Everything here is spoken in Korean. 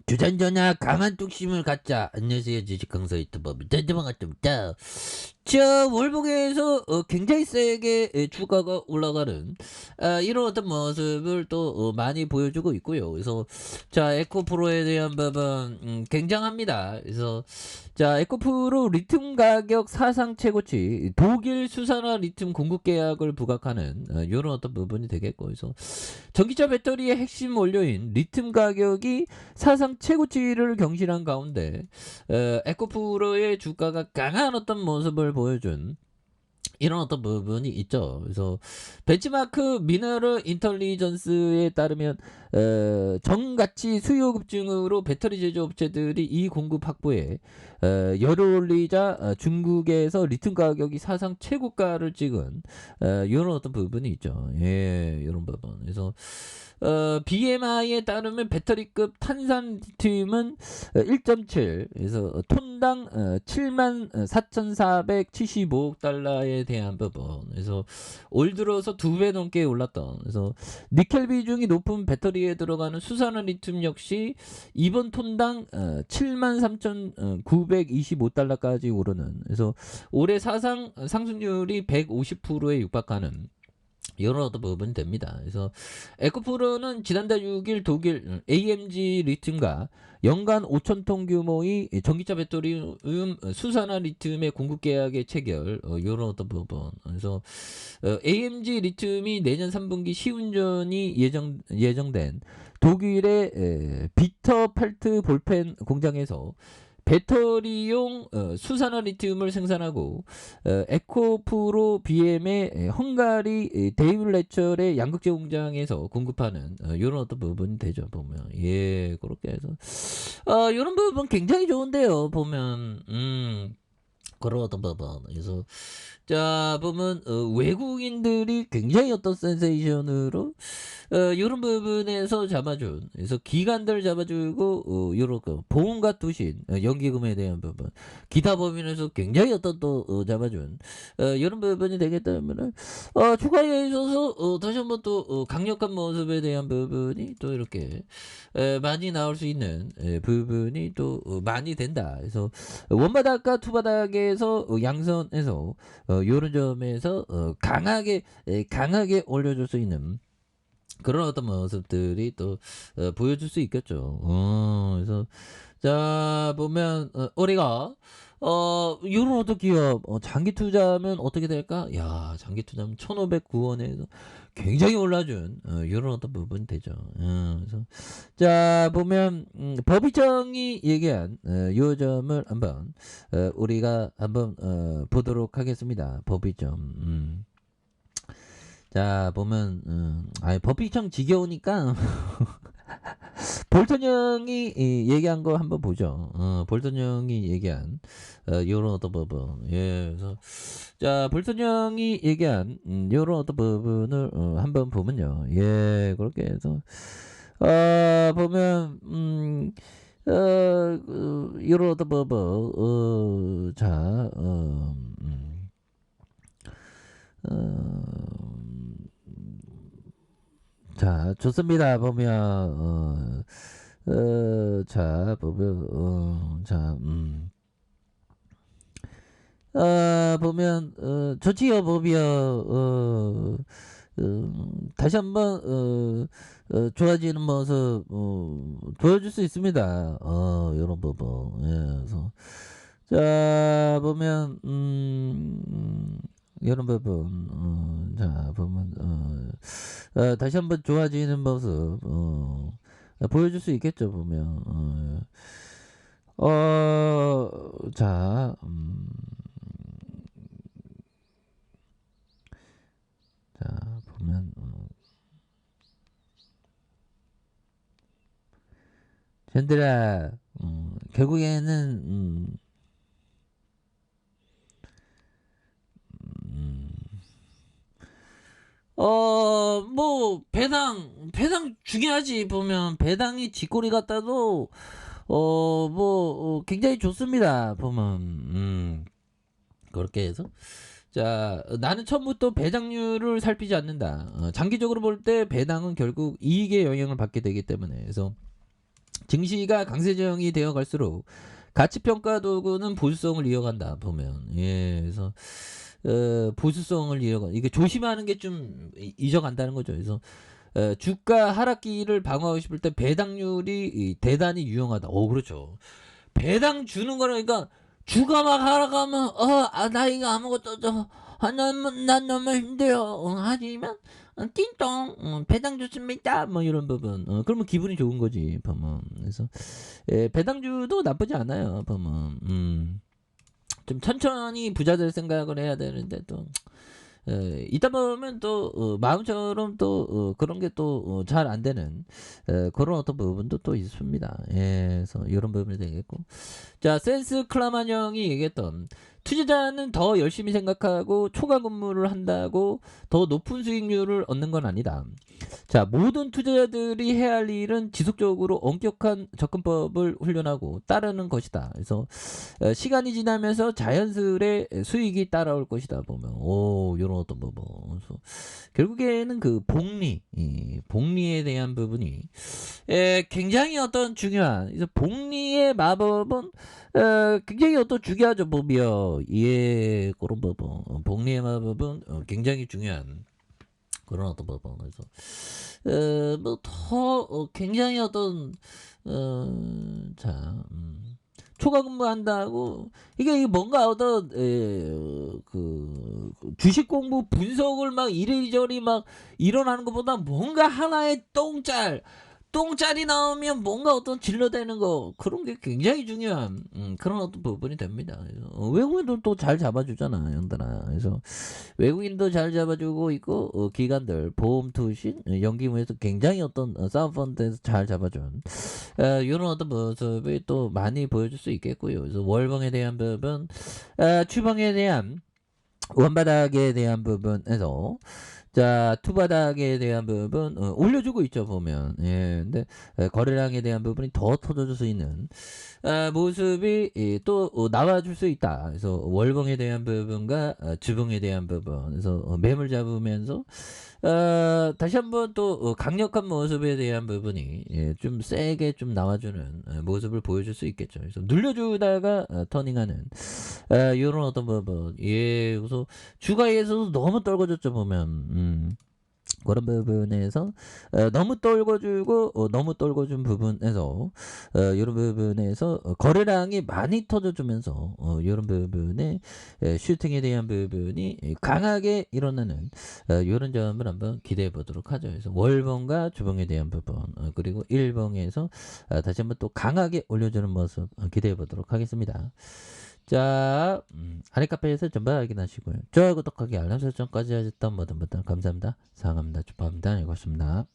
주전전화 강한 뚝심을 갖자. 안녕하세요, 주식강사 유튜버 반갑습니다. 자, 월봉에서 굉장히 세게 주가가 올라가는 이런 어떤 모습을 또 많이 보여주고 있고요. 그래서 자, 에코프로에 대한 부분 굉장합니다. 그래서 자, 에코프로 리튬 가격 사상 최고치, 독일 수산화 리튬 공급 계약을 부각하는 이런 어떤 부분이 되겠고, 그래서 전기차 배터리의 핵심 원료인 리튬 가격이 사상 최고치를 경신한 가운데 에코프로의 주가가 강한 어떤 모습을 보여준 이런 어떤 부분이 있죠. 그래서 벤치마크 미너럴 인텔리전스에 따르면 정가치 수요 급증으로 배터리 제조업체들이 이 공급 확보에 열을 올리자 중국에서 리튬 가격이 사상 최고가를 찍은 이런 어떤 부분이 있죠. 예, 이런 부분. 그래서 BMI에 따르면 배터리급 탄산 리튬은 1.7, 그래서 톤당 74,475억 달러에 대한 부분. 그래서 올 들어서 2배 넘게 올랐던. 그래서 니켈 비중이 높은 배터리에 들어가는 수산화 리튬 역시 이번 톤당 73,925달러까지 오르는. 그래서 올해 사상 상승률이 150%에 육박하는 이런 어떤 부분이 됩니다. 그래서 에코프로는 지난달 6일 독일 AMG 리튬과 연간 5,000톤 규모의 전기차 배터리 수산화 리튬의 공급 계약의 체결 이런 어떤 부분. 그래서 AMG 리튬이 내년 3분기 시운전이 예정된 독일의 비터펠트 볼펜 공장에서 배터리용 수산화 리튬을 생산하고 에코프로 BM의 헝가리 데이블레철의 양극재 공장에서 공급하는 이런 어떤 부분이 되죠. 보면 예, 그렇게 해서 이런 부분 굉장히 좋은데요. 보면 그런 어떤 부분. 그래서 자, 보면 외국인들이 굉장히 어떤 센세이션으로 요런 부분에서 잡아준, 그래서 기관들 잡아주고 요런 거 보험과 투신 연기금에 대한 부분, 기타 범위에서 굉장히 어떤 또 잡아준 요런 부분이 되기 때문에 추가에 있어서 다시 한번 또 강력한 모습에 대한 부분이 또 이렇게 많이 나올 수 있는 부분이 또 많이 된다. 그래서 원바닥과 투바닥에서 양선에서 요런 점에서 강하게 올려줄 수 있는 그런 어떤 모습들이 또 보여줄 수 있겠죠. 그래서 자, 보면 우리가 요런 어떤 기업 장기 투자하면 어떻게 될까? 야, 장기 투자하면 1,509원에서 굉장히 올라준 요런 어떤 부분이 되죠. 그래서 자, 보면 법의청이 얘기한 요 점을 한번 우리가 한번 보도록 하겠습니다. 법의청. 자, 보면 법의청 지겨우니까 볼턴 형이 얘기한 거 한번 보죠. 볼턴 형이 얘기한 요런 어떤 부분. 예, 그래서 자, 볼턴 형이 얘기한 요런 어떤 부분을 한번 보면요. 예, 그렇게 해서 보면 요런 어떤 부분. 자, 자, 좋습니다. 보면 자, 보면 자, 보면 좋지요. 보면 다시 한번 좋아지는 모습 보여줄 수 있습니다. 이런 부분. 예, 그래서 자, 보면 이런 부분. 자, 보면 다시 한번 좋아지는 모습 보여줄 수 있겠죠. 보면 자, 자, 보면 젠들아, 결국에는 뭐 배당 중요하지. 보면 배당이 쥐꼬리 같다도 뭐 굉장히 좋습니다. 보면 그렇게 해서 자, 나는 처음부터 배당률을 살피지 않는다. 장기적으로 볼 때 배당은 결국 이익에 영향을 받게 되기 때문에. 그래서 증시가 강세정이 되어 갈수록 가치평가 도구는 보수성을 이어간다 보면. 예, 그래서 보수성을 이어가 이게 조심하는 게 좀 잊어간다는 거죠. 그래서 주가 하락기를 방어하고 싶을 때 배당률이 대단히 유용하다. 그렇죠. 배당 주는 거는 그러니까 주가 막 하락하면 나 이거 아무것도 난 너무 힘들어. 하지만 띵동 배당 좋습니다. 뭐 이런 부분. 그러면 기분이 좋은 거지. 보면. 그래서 배당주도 나쁘지 않아요. 보면. 좀 천천히 부자 될 생각을 해야 되는데 또 있다 보면 또 마음처럼 또 그런 게 또 잘 안 되는 그런 어떤 부분도 또 있습니다. 예, 그래서 이런 부분이 되겠고, 자 센스 클라만 형이 얘기했던 투자자는 더 열심히 생각하고 초과 근무를 한다고 더 높은 수익률을 얻는 건 아니다. 자, 모든 투자자들이 해야 할 일은 지속적으로 엄격한 접근법을 훈련하고 따르는 것이다. 그래서 시간이 지나면서 자연스레 수익이 따라올 것이다. 보면 이런 어떤 부분. 그래서 결국에는 그 복리에 대한 부분이 굉장히 어떤 중요한. 그래서 복리의 마법은 굉장히 어떤 중요하죠. 보면 그런 부분. 복리의 마법은 굉장히 중요한. 그런 어떤 부분. 그래서 뭐 더 굉장히 어떤 초과 근무한다고 이게 뭔가 어떤 그 주식 공부 분석을 막 이리저리 막 일어나는 것보다 뭔가 하나의 똥짤이 나오면 뭔가 어떤 질러대는 거 그런 게 굉장히 중요한 그런 어떤 부분이 됩니다. 그래서 외국인도 또 잘 잡아주잖아, 형들아. 그래서 외국인도 잘 잡아주고 있고 기관들 보험 투신 연기무에서 굉장히 어떤 사우펀드에서 잘 잡아준 이런 어떤 모습이 또 많이 보여줄 수 있겠고요. 그래서 월봉에 대한 부분, 추봉에 대한 원바닥에 대한 부분에서 자 투바닥에 대한 부분 올려주고 있죠 보면. 근데 거래량에 대한 부분이 더 터져줄 수 있는 모습이 또 나와줄 수 있다. 그래서 월봉에 대한 부분과 주봉에 대한 부분, 그래서 매물 잡으면서 다시 한번 또 강력한 모습에 대한 부분이 좀 세게 좀 나와주는 모습을 보여줄 수 있겠죠. 그래서 눌려주다가 터닝하는 이런 어떤 부분. 그래서 주가에서도 너무 떨궈졌죠 보면. 그런 부분에서 너무 떨궈주고 너무 떨궈준 부분에서 이런 부분에서 거래량이 많이 터져주면서 이런 부분에 슈팅에 대한 부분이 강하게 일어나는 이런 점을 한번 기대해 보도록 하죠. 그래서 월봉과 주봉에 대한 부분 그리고 일봉에서 다시 한번 또 강하게 올려주는 모습 기대해 보도록 하겠습니다. 자, 아래카페에서 전부 확인하시고요. 좋아요, 구독하기, 알람 설정까지 하셨던 모든 분들 감사합니다. 사랑합니다. 축하합니다. 고맙습니다.